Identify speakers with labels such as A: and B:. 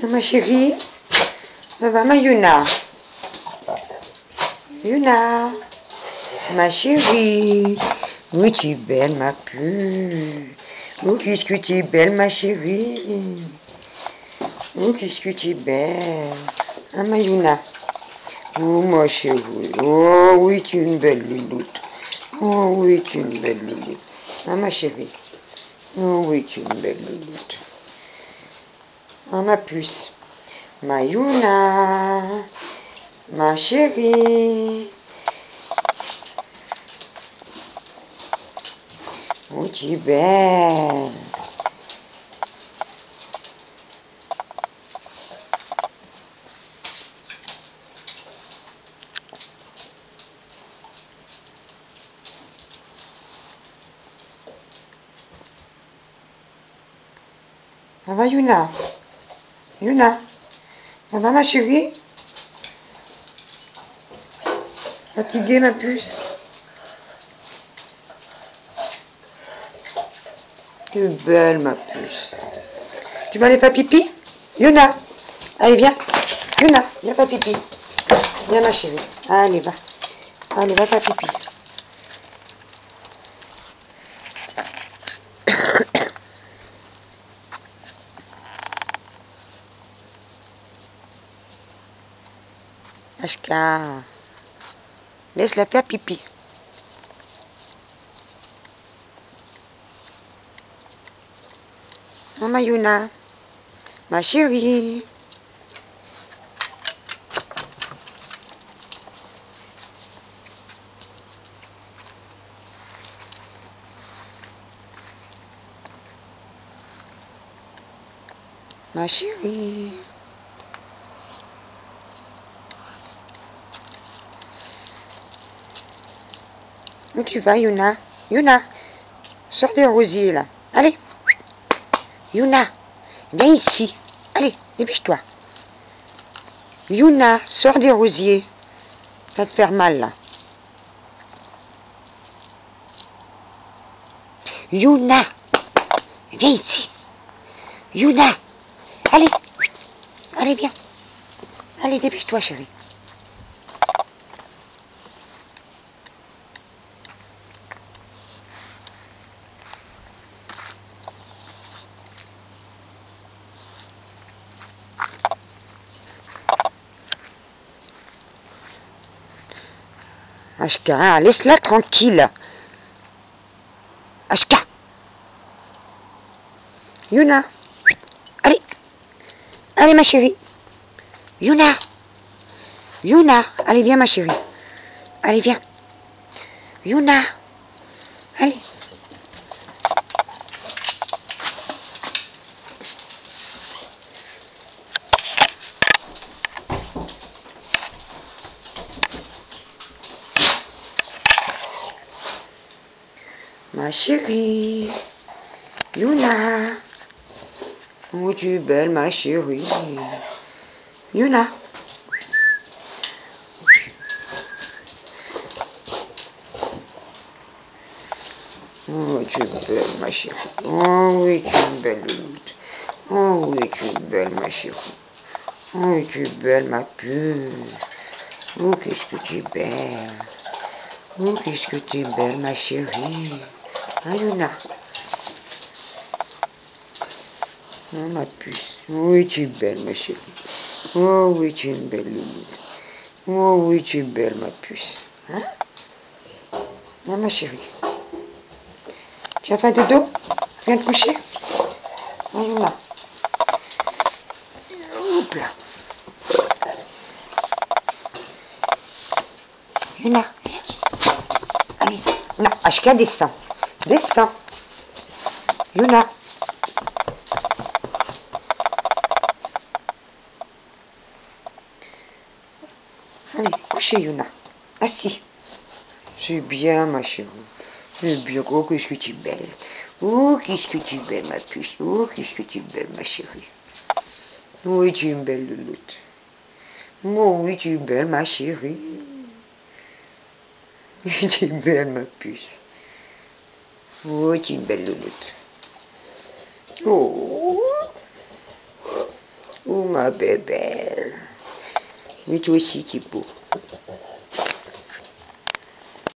A: Ma chérie, ça va ma Yuna? Yuna, ma chérie, oui tu es belle ma puce. Oh qu'est-ce que tu es belle ma chérie. Oh qu'est-ce que tu es belle. Ah ma Yuna. Oh ma chérie, oh oui tu es une belle louloute. Oh oui tu es une belle louloute. Ah ma chérie, oh oui tu es une belle louloute. Ah ma puce, ma Yuna, ma chérie. Oh tu es belle. Ça va Yuna? Yuna, ça va ma chérie? Fatiguée ma puce? Tu es belle ma puce. Tu vas aller faire pipi? Yuna, allez viens. Yuna, viens faire pipi. Viens ma chérie. Allez va. Allez va faire pipi. Ashka, laisse-la faire pipi. Maman Yuna, ma chérie. Ma chérie. Où tu vas Yuna? Yuna, sors des rosiers là. Allez. Yuna, viens ici. Allez, dépêche-toi. Yuna, sors des rosiers. Ça va te faire mal là. Yuna, viens ici. Yuna, allez. Allez, viens. Allez, dépêche-toi, chérie. Ashka, laisse-la tranquille. Ashka. Yuna. Allez. Allez, ma chérie. Yuna. Yuna. Allez, viens, ma chérie. Allez, viens. Yuna. Allez. Ma chérie. Yuna. Oh, tu es belle, ma chérie. Yuna. Oh, tu es belle, ma chérie. Oh, oui, tu es une belle louloute. Oh, oui, tu es belle, ma chérie. Oh, oui, tu es belle, ma puce. Oh, qu'est-ce que tu es belle. Oh, qu'est-ce que tu es belle, ma chérie. Ah, Yuna. Oh, ma puce. Oui, tu es belle, ma chérie. Oh, oui, tu es une belle louloute. Oh, oui, tu es belle, ma puce. Hein? Ah, ma chérie. Tu as fait dodo? Viens te coucher? Ah, Yuna. Hop là. Yuna. Allez. Non, Ashka, descends. Descends. Yuna. Allez, couchez Yuna. Assis. C'est bien ma chérie. C'est bien. Oh, qu'est-ce que tu es belle. Oh, qu'est-ce que tu es belle ma puce. Oh, qu'est-ce que tu es belle ma chérie. Oui, tu es une belle louloute. Oh, oui, tu es belle ma chérie. Oui, tu es belle ma puce. Oui, tu es une belle louloute. Oh. Oh, ma bébé. Oui, toi aussi, tu es beau.